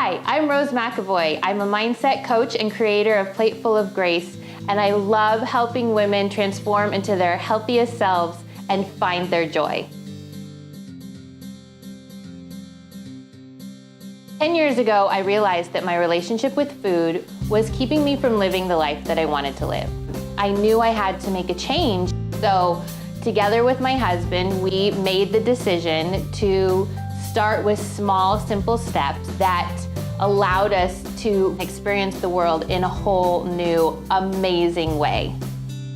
Hi, I'm Rose McAvoy. I'm a mindset coach and creator of Plateful of Grace, and I love helping women transform into their healthiest selves and find their joy. 10 years ago, I realized that my relationship with food was keeping me from living the life that I wanted to live. I knew I had to make a change, so together with my husband, we made the decision to start with small, simple steps that allowed us to experience the world in a whole new, amazing way.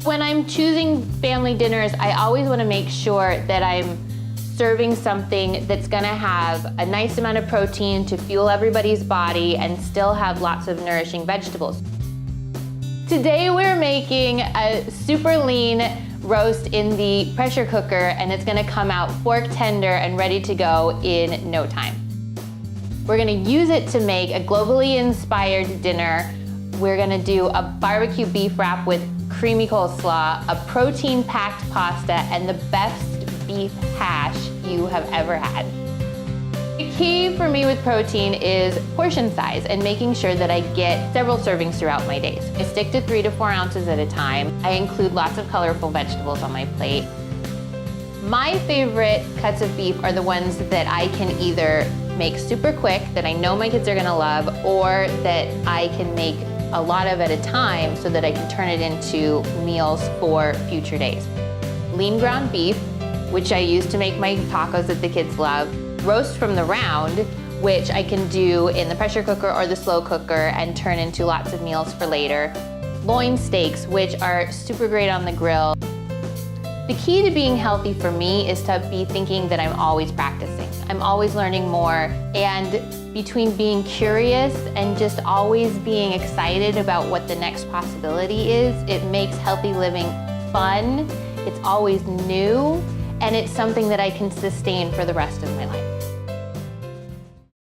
When I'm choosing family dinners, I always want to make sure that I'm serving something that's gonna have a nice amount of protein to fuel everybody's body and still have lots of nourishing vegetables. Today we're making a super lean roast in the pressure cooker, and it's gonna come out fork tender and ready to go in no time. We're gonna use it to make a globally inspired dinner. We're gonna do a barbecue beef wrap with creamy coleslaw, a protein-packed pasta, and the best beef hash you have ever had. The key for me with protein is portion size and making sure that I get several servings throughout my days. I stick to 3 to 4 ounces at a time. I include lots of colorful vegetables on my plate. My favorite cuts of beef are the ones that I can either make super quick, that I know my kids are gonna love, or that I can make a lot of at a time so that I can turn it into meals for future days. Lean ground beef, which I use to make my tacos that the kids love. Roast from the round, which I can do in the pressure cooker or the slow cooker and turn into lots of meals for later. Loin steaks, which are super great on the grill. The key to being healthy for me is to be thinking that I'm always practicing. I'm always learning more, and between being curious and just always being excited about what the next possibility is, it makes healthy living fun. It's always new, and it's something that I can sustain for the rest of my life.